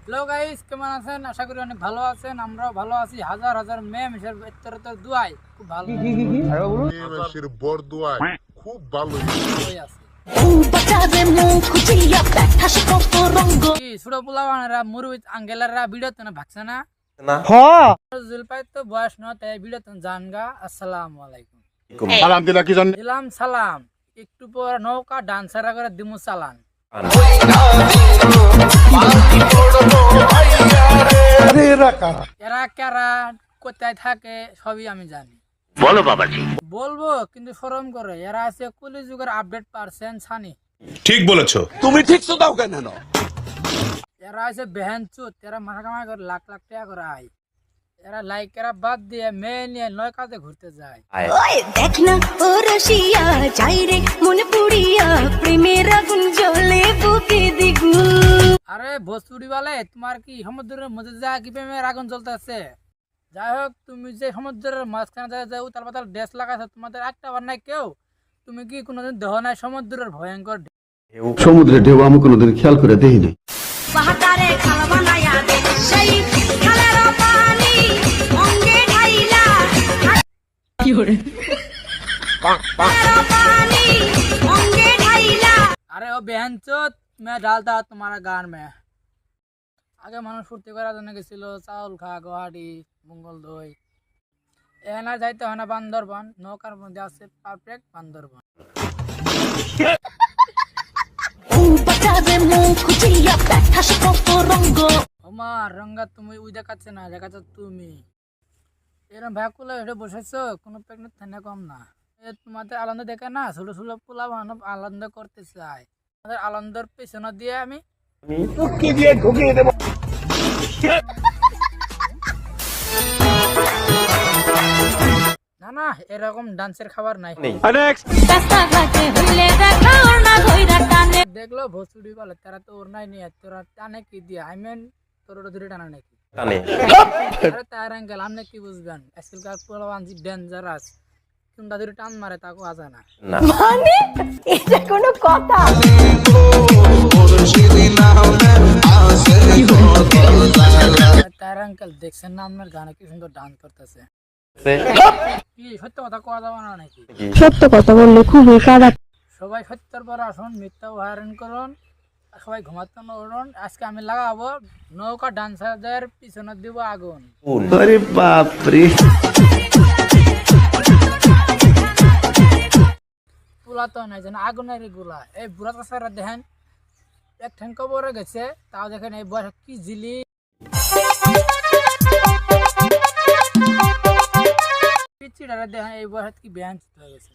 Hello guys, কেমন আছেন? আশা করি অনেক ভালো আছেন। আমরাও ভালো আছি। হাজার হাজার মেমের উত্তরোত্তর দুয়ায় খুব ভালো মেমের বরদুয়ায় খুব ভালো হয়ে আছে। কি ছোট পোলাবানেরা মুরুই আঙ্গেলাররা ভিডিওতে না ভাগছে না জুলপাই তো বয়স নয়, তাই ভিডিওতে জানগা। আসসালামু আলাইকুম। সালাম দিলা কি জান দিলাম সালাম। একটু পর নৌকা ডান্সারা করে দিমু চালান। এরা কারা কোথায় থাকে সবই আমি জানি। বলো বাবাজি। বলবো কিন্তু শরম করে। এরা আছে কলিযুগের আপডেট পারসেন ছানি। ঠিক বলেছো। তুমি ঠিক তো দাও কেন? এরা আছে বেহেনচুত। এরা মাথা কামাই করে লাখ লাখ টাকা করে আয়। এরা লাইক এরা বাদ দিয়ে মেয়ে নিয়ে নয় কাজে ঘুরতে যায়। দেখ না ও রসিয়া যাই রে মনে পুড়িয়া প্রেমের আগুন জ্বলে বুকে দ্বিগুণ। আরে ভোজপুরি বলে তোমার কি সমুদ্রের মধ্যে যা কি প্রেমের আগুন জ্বলতেছে? যাই হোক, তুমি যে সমুদ্রের মাঝখানে যায় উতাল পাতাল ড্রেস লাগাইছো, তোমাদের একটা বার নাই কেউ? তুমি কি কোনোদিন দেহ নাই সমুদ্রের ভয়ঙ্কর সমুদ্রের ঢেউ আমি কোনোদিন খেয়াল করে দেখিনি। বাহাতারে খাল বানায়া দে সেই খালের পানি অঙ্গে ঢাইলা কি করে পানি অঙ্গে ঢাইলা। अरे ओ बेहनचोद, मैं डालता तुम्हारा गान में। আগে মানুষ ফুর্তি করার জন্য গেছিল চাউল খা গুয়াহাটি মঙ্গল দই। এখানে যাইতে হয় না বান্দরবন, নৌকার মধ্যে আছে পারফেক্ট বান্দরবন। আমার রঙ্গা তুমি ওই দেখাচ্ছে না, দেখাচ্ছ তুমি। এরকম ভ্যাকুলা হেঁটে বসেছো, কোনো প্রেগনেন্ট থানা কম না। তোমাদের আনন্দ দেখে না ছোট ছোট পোলা মানব আনন্দ করতে চায়। আমাদের আনন্দের পেছনে দিয়ে আমি ঢুকিয়ে দেব। না না, এরকম ডান্সের খাবার নাই। দেখলো ভোসুডি বলে তারা তো ওর নাই নিয়ে তোরা টানে কি দিয়ে, আই মিন তোর ধরে টানা নাকি? আরে তার অ্যাঙ্গেল আপনি কি বুঝবেন? আজকালকার পোলাপান ডেঞ্জারাস। কোনটা ধরে টান মারে তাকে আজা না। মানে এটা কোনো কথা? তার আঙ্কেল দেখছেন না আপনার গানে কি সুন্দর ডান্স করতেছে? কি সত্য কথা কোয়া যাবে না নাকি? সত্য কথা বললে খুবই খারাপ। সবাই সত্যের পর আসুন, মিথ্যা হয়রান করুন, সবাই ঘুমাতে উঠুন। আজকে আমি লাগাবো নৌকা ডান্সারদের পিছনে দিব আগুন। আরে বাপ রে, পুলা তো নাই যেন আগুনের গুলা। এই বুড়া চাষারা দেখেন এক ঠ্যাং কবরে গেছে, তাও দেখেন এই বয়স কি জিলি। পিচিটারে দেখেন এই বয়স কি ব্যাঞ্চ হয়ে গেছে।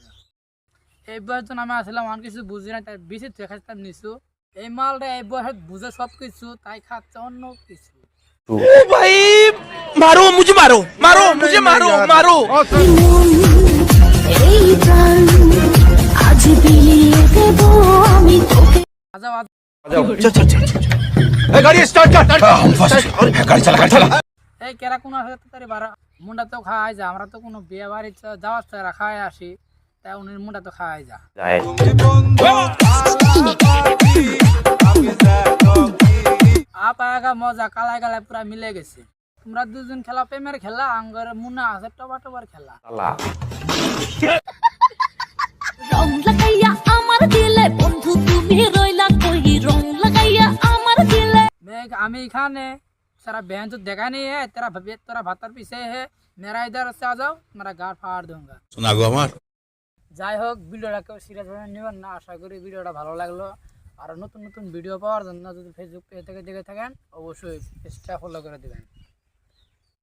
এই বয়স যখন আমি আসলাম আমি কিছু বুঝি না, তাই বেশি খাইতাম নিছু। এই মালটা এই বয়স বুঝে সব কিছু, তাই খাচ্ছে অন্য কিছু। ভাই মারো মুঝে মারো মারো মুঝে মারো মারো। এই প্রাণ আজ বিলিয়ে দেব আমি তোকে। আজা গাড়ি স্টার্ট কর। গাড়ি চালা গাড়ি চালা। এই কেরা কোন আসে তারি বারা মুন্ডা তো খাওয়াই যা। আমরা তো কোনো বিয়ে বাড়ি যাওয়ার ছাড়া খাওয়াই আসি, তাই উনির মুন্ডা তো খাওয়াই যা। आप आएगा मजा काला काला पूरा मिले गেছে। তোমরা দুজন খেলা প্রেমের খেলা, আঙ্গরে মুনা আছে টবা টবার খেলা। রং লাগাইয়া আমার দিলে বন্ধু তুমি রইলা কই, রং লাগাইয়া আমার দিলে। मैं আমি এখানে सारा बहन तो देखा नहीं है, तेरा भातर पीछे है, मेरा इधर से आ जाओ, मेरा गाड़ फाड़ दूंगा। শোনা গো আমার। যাই হোক, ভিডিওটা কেউ সিরিয়াস ভাবে নেবেন না। আশা করি ভিডিওটা ভালো লাগলো। আর নতুন নতুন ভিডিও পাওয়ার জন্য যদি ফেসবুক পেজ থেকে দেখে থাকেন অবশ্যই পেজটা ফলো করে দেবেন।